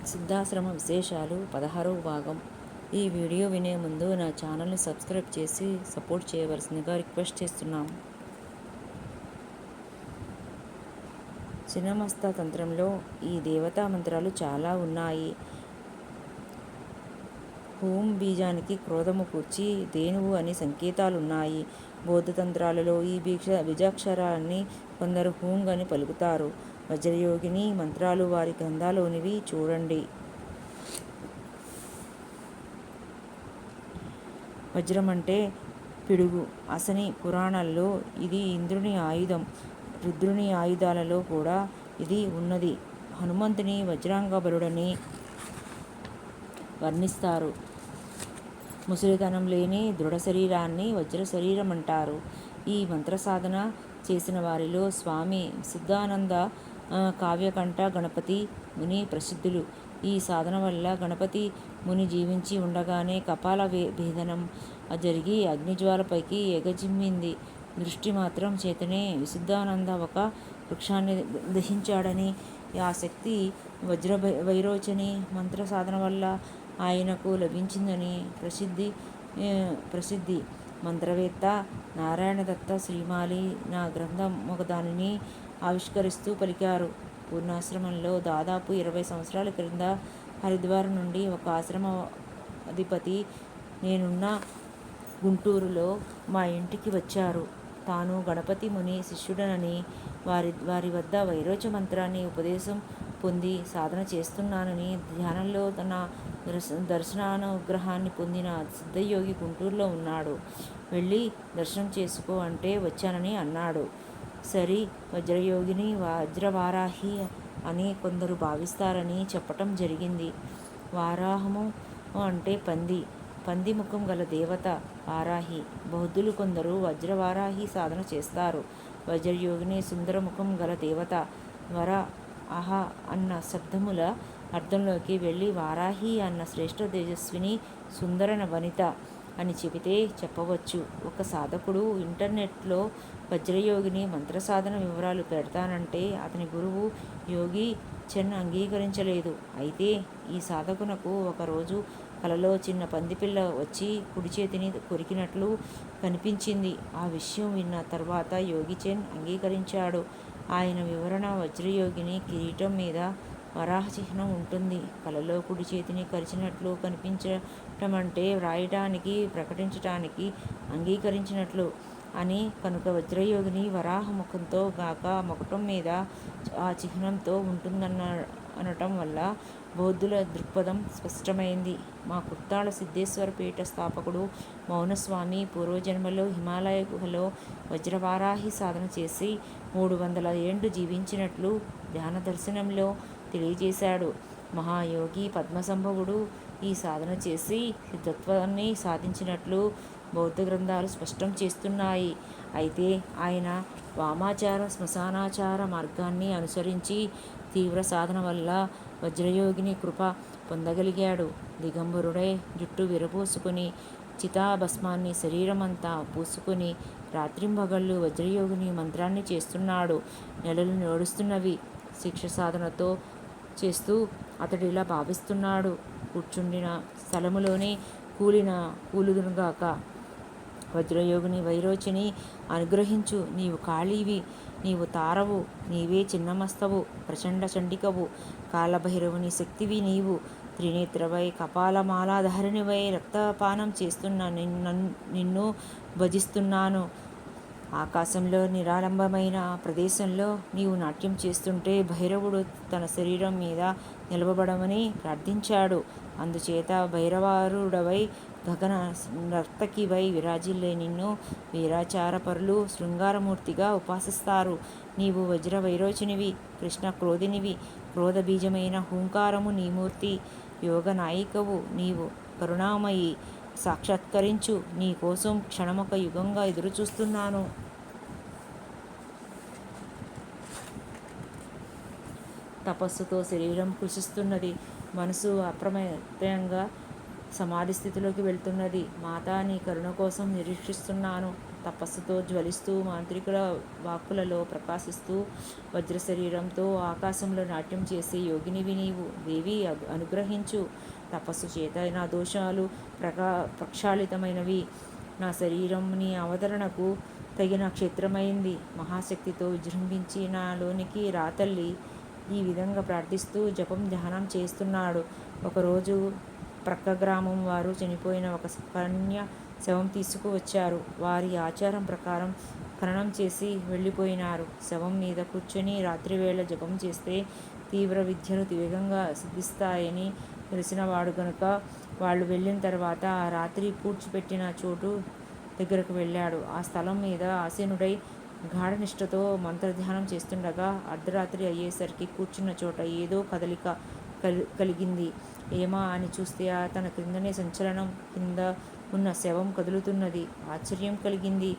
సిద్ధాశ్రమ విశేషాలు 16వ భాగం. ఈ వీడియో వినే ముందు నా ఛానల్ని సబ్స్క్రైబ్ చేసి సపోర్ట్ చేయవలసిందిగా రిక్వెస్ట్ చేస్తున్నాం. చిన్నమస్తా తంత్రంలో ఈ దేవతా మంత్రాలు చాలా ఉన్నాయి. హూం బీజానికి క్రోధము కూర్చి ధేనువు అని సంకేతాలున్నాయి. బౌద్ధ తంత్రాలలో ఈ బీజాక్షరాన్ని కొందరు హూంగ్ అని పలుకుతారు. వజ్రయోగిని మంత్రాలు వారి గ్రంథాలోనివి చూడండి. వజ్రం అంటే పిడుగు. అసని పురాణాల్లో ఇది ఇంద్రుని ఆయుధం. రుద్రుని ఆయుధాలలో కూడా ఇది ఉన్నది. హనుమంతుని వజ్రాంగబలుడని వర్ణిస్తారు. ముసలితనం లేని దృఢ శరీరాన్ని వజ్ర శరీరం అంటారు. ఈ మంత్ర సాధన చేసిన వారిలో స్వామి సిద్ధానంద, కావ్యకంఠ గణపతి ముని ప్రసిద్ధులు. ఈ సాధన వల్ల గణపతి ముని జీవించి ఉండగానే కపాల భేదనం జరిగి అగ్నిజ్వాలపైకి ఎగజిమ్మింది. దృష్టి మాత్రం చేతనే విశుద్ధానంద ఒక వృక్షాన్ని దహించాడని, ఆ శక్తి వజ్ర వైరోచని మంత్ర సాధన వల్ల ఆయనకు లభించిందని ప్రసిద్ధి. మంత్రవేత్త నారాయణదత్త శ్రీమాలి నా గ్రంథం ఒకదానిని ఆవిష్కరిస్తూ పలికారు. పూర్ణాశ్రమంలో దాదాపు 20 సంవత్సరాల క్రింద హరిద్వార్ నుండి ఒక ఆశ్రమ అధిపతి నేనున్న గుంటూరులో మా ఇంటికి వచ్చారు. తాను గణపతి ముని శిష్యుడనని, వారి వద్ద వైరోచ మంత్రాన్ని ఉపదేశం పొంది సాధన చేస్తున్నానని, ధ్యానంలో తన దర్శనానుగ్రహాన్ని పొందిన సిద్ధయోగి గుంటూరులో ఉన్నాడు. వెళ్ళి దర్శనం చేసుకో అంటే వచ్చానని అన్నాడు. సరి, వజ్రయోగిని వజ్రవారాహి అని కొందరు భావిస్తారని చెప్పటం జరిగింది. వారాహము అంటే పంది ముఖం గల దేవత వారాహి. బౌద్ధులు కొందరు వజ్రవారాహి సాధన చేస్తారు. వజ్రయోగిని సుందరముఖం గల దేవత. వర అహ అన్న శబ్దముల అర్థంలోకి వెళ్ళి వారాహి అన్న శ్రేష్ఠ తేజస్విని సుందర వనిత అని చెబితే చెప్పవచ్చు. ఒక సాధకుడు ఇంటర్నెట్లో వజ్రయోగిని మంత్రసాధన వివరాలు పెడతానంటే అతని గురువు యోగి చెన్ అంగీకరించలేదు. అయితే ఈ సాధకునకు ఒకరోజు కలలో చిన్న పందిపిల్ల వచ్చి కుడి చేతిని కొరికినట్లు కనిపించింది. ఆ విషయం విన్న తర్వాత యోగి చెన్ అంగీకరించాడు. ఆయన వివరణ వజ్రయోగిని కిరీటం మీద వరాహ చిహ్నం ఉంటుంది. కలలో కుడి చేతిని కరిచినట్లు కనిపించటం అంటే వ్రాయటానికి, ప్రకటించటానికి అంగీకరించినట్లు అని. కనుక వజ్రయోగిని వరాహ ముఖంతో గాక మకుటం మీద ఆ చిహ్నంతో ఉంటుందనటం వల్ల బౌద్ధుల దృక్పథం స్పష్టమైంది. మా కుర్తాళ సిద్ధేశ్వర పీఠ స్థాపకుడు మౌనస్వామి పూర్వజన్మలో హిమాలయ గుహలో వజ్రవారాహి సాధన చేసి 300 ఏండ్లు జీవించినట్లు ధ్యాన దర్శనంలో తెలియజేశాడు. మహాయోగి పద్మసంభవుడు ఈ సాధన చేసి సిద్ధత్వాన్ని సాధించినట్లు బౌద్ధ గ్రంథాలు స్పష్టం చేస్తున్నాయి. అయితే ఆయన వామాచార శ్మశానాచార మార్గాన్ని అనుసరించి తీవ్ర సాధన వల్ల వజ్రయోగిని కృప పొందగలిగాడు. దిగంబరుడై జుట్టు విరబోసుకుని చితాభస్మాన్ని శరీరమంతా పూసుకుని రాత్రింబగళ్ళు వజ్రయోగిని మంత్రాన్ని చేస్తున్నాడు. నెలలు నడుస్తున్నవి. శిక్ష సాధనతో చేస్తూ అతడిలా భావిస్తున్నాడు. కూర్చుండిన స్థలములోనే కూలుదునుగాక. వజ్రయోగిని వైరోచిని అనుగ్రహించు. నీవు కాళీవి, నీవు తారవు, నీవే చిన్నమస్తవు, ప్రచండ చండికవు, కాలభైరవుని శక్తివి నీవు. త్రినేత్రవై కపాలమాలాధారిణివై రక్తపానం చేస్తున్న నిన్ను భజిస్తున్నాను. ఆకాశంలో నిరాలంబమైన ప్రదేశంలో నీవు నాట్యం చేస్తుంటే భైరవుడు తన శరీరం మీద నిలబడమని ప్రార్థించాడు. అందుచేత భైరవారుడవై గగన నర్తకివై విరాజిల్లే నిన్ను వీరాచారపరులు శృంగారమూర్తిగా ఉపాసిస్తారు. నీవు వజ్ర వైరోచినివి, కృష్ణ క్రోధినివి. క్రోధ బీజమైన హూంకారము నీ మూర్తి. యోగ నాయికవు నీవు. కరుణామయి, సాక్షాత్కరించు. నీ కోసం క్షణమొక యుగంగా ఎదురుచూస్తున్నాను. తపస్సుతో శరీరం కృషిస్తున్నది. మనసు అప్రమత్తంగా సమాధి స్థితిలోకి వెళ్తున్నది. మాతా, నీ కరుణ కోసం నిరీక్షిస్తున్నాను. తపస్సుతో జ్వలిస్తూ మాంత్రికుల వాక్కులలో ప్రకాశిస్తూ వజ్ర శరీరంతో ఆకాశంలో నాట్యం చేసే యోగినివి నీవు. దేవి అనుగ్రహించు. తపస్సు చేత నా దోషాలు ప్రక్షాళితమైనవి. నా శరీరం నీ అవతరణకు తగిన క్షేత్రమైంది. మహాశక్తితో విజృంభించి నాలోనికి రాతల్లి. ఈ విధంగా ప్రార్థిస్తూ జపం ధ్యానం చేస్తున్నాడు. ఒకరోజు ప్రక్క గ్రామం వారు చనిపోయిన ఒక కన్య శవం తీసుకువచ్చారు. వారి ఆచారం ప్రకారం ఖననం చేసి వెళ్ళిపోయినారు. శవం మీద కూర్చొని రాత్రివేళ జపం చేస్తే తీవ్ర విద్యలు వేగంగా సిద్ధిస్తాయని తెలిసినవాడు గనుక వాళ్ళు వెళ్ళిన తర్వాత ఆ రాత్రి పూడ్చిపెట్టిన చోటు దగ్గరకు వెళ్ళాడు. ఆ స్థలం మీద ఆసీనుడై గాఢనిష్టతో మంత్రధ్యానం చేస్తుండగా అర్ధరాత్రి అయ్యేసరికి కూర్చున్న చోట ఏదో కదలిక కలిగింది. ఏమా అని చూస్తే తన క్రిందనే సంచలనం. కింద ఉన్న శవం కదులుతున్నది. ఆశ్చర్యం కలిగింది.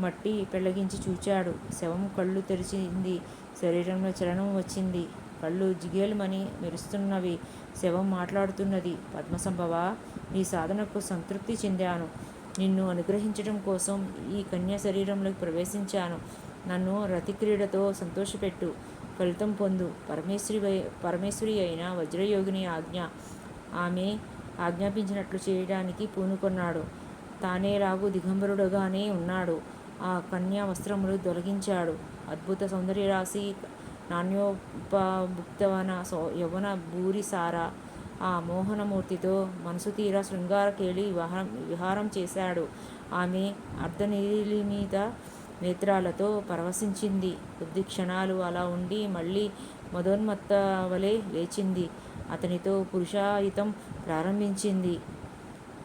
మట్టి పెళ్లగించి చూచాడు. శవం కళ్ళు తెరిచింది. శరీరంలో చలనం వచ్చింది. కళ్ళు జిగేలుమని మెరుస్తున్నవి. శవం మాట్లాడుతున్నది. పద్మసంభవ, నీ సాధనకు సంతృప్తి చెందాను. నిన్ను అనుగ్రహించడం కోసం ఈ కన్య శరీరంలోకి ప్రవేశించాను. నన్ను రతిక్రీడతో సంతోషపెట్టు. ఫలితం పొందు. పరమేశ్వరి అయిన వజ్రయోగిని ఆజ్ఞ. ఆమె ఆజ్ఞాపించినట్లు చేయడానికి పూనుకొన్నాడు. తానేలాగూ దిగంబరుడుగానే ఉన్నాడు. ఆ కన్యా వస్త్రములు తొలగించాడు. అద్భుత సౌందర్యరాశి, నాణ్యోపభుక్తవన యవన భూరిసార ఆ మోహనమూర్తితో మనసు తీరా శృంగార కేళి విహారం చేశాడు. ఆమె అర్ధనిర్లిమిత నేత్రాలతో పరవశించింది. కొద్ది క్షణాలు అలా ఉండి మళ్ళీ మదోన్మత్త వలె లేచింది. అతనితో పురుషాయుతం ప్రారంభించింది.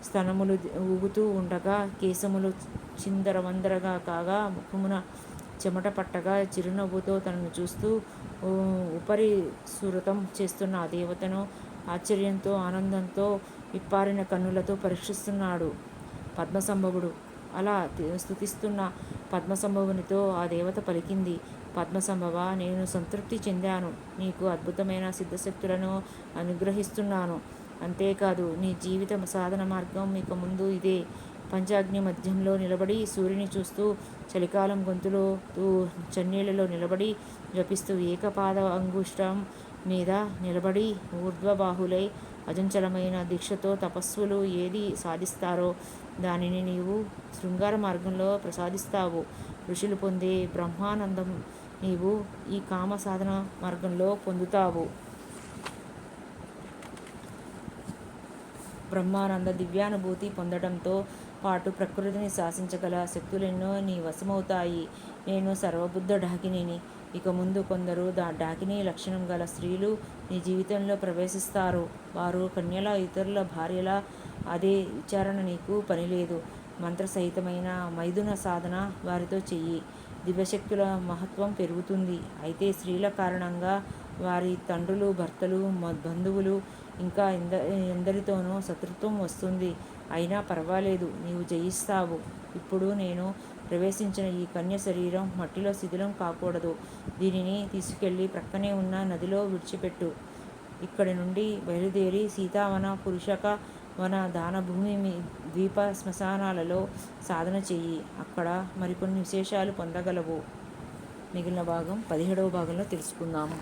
స్తనములు ఊగుతూ ఉండగా, కేశములు చిందరవందరగా కాగా, ముఖమున చెమట పట్టగా, చిరునవ్వుతో తనను చూస్తూ ఉపరిసురతం చేస్తున్న ఆ దేవతను ఆశ్చర్యంతో ఆనందంతో విప్పారిన కన్నులతో పరీక్షిస్తున్నాడు పద్మసంభవుడు. అలా స్తుతిస్తున్న పద్మసంభవునితో ఆ దేవత పలికింది. పద్మసంభవ, నేను సంతృప్తి చెందాను. నీకు అద్భుతమైన సిద్ధశక్తులను అనుగ్రహిస్తున్నాను. అంతేకాదు, నీ జీవిత సాధన మార్గం ఇక ముందు ఇదే. పంచాగ్ని మధ్యంలో నిలబడి సూర్యుని చూస్తూ, చలికాలం గొంతులో చన్నీళ్లలో నిలబడి జపిస్తూ, ఏకపాద అంగుష్టం మీద నిలబడి ఊర్ధ్వబాహులై అజంచలమైన దీక్షతో తపస్సులు ఏది సాధిస్తారో దానిని నీవు శృంగార మార్గంలో ప్రసాదిస్తావు. ఋషులు పొందే బ్రహ్మానందం నీవు ఈ కామ సాధన మార్గంలో పొందుతావు. బ్రహ్మానంద దివ్యానుభూతి పొందడంతో పాటు ప్రకృతిని శాసించగల శక్తులెన్నో నీ వశమవుతాయి. నేను సర్వబుద్ధ డాకినిని. ఇక ముందు కొందరు డాకిని లక్షణం గల స్త్రీలు నీ జీవితంలో ప్రవేశిస్తారు. వారు కన్యల, ఇతరుల భార్యల. అదే విచారణ నీకు పనిలేదు. మంత్రసహితమైన మైథున సాధన వారితో చెయ్యి. దివ్యశక్తుల మహత్వం పెరుగుతుంది. అయితే స్త్రీల కారణంగా వారి తండ్రులు, భర్తలు, బంధువులు ఇంకా ఎందరితోనూ శత్రుత్వం వస్తుంది. అయినా పర్వాలేదు, నీవు జయిస్తావు. ఇప్పుడు నేను ప్రవేశించిన ఈ కన్య శరీరం మట్టిలో శిథిలం కాకూడదు. దీనిని తీసుకెళ్ళి ప్రక్కనే ఉన్న నదిలో విడిచిపెట్టు. ఇక్కడి నుండి బయలుదేరి సీతావన, పురుషక వన, దానభూమి, ద్వీప, శ్మశానాలలో సాధన చెయ్యి. అక్కడ మరికొన్ని విశేషాలు పొందగలవు. మిగిలిన భాగం 17వ భాగంలో తెలుసుకుందాము.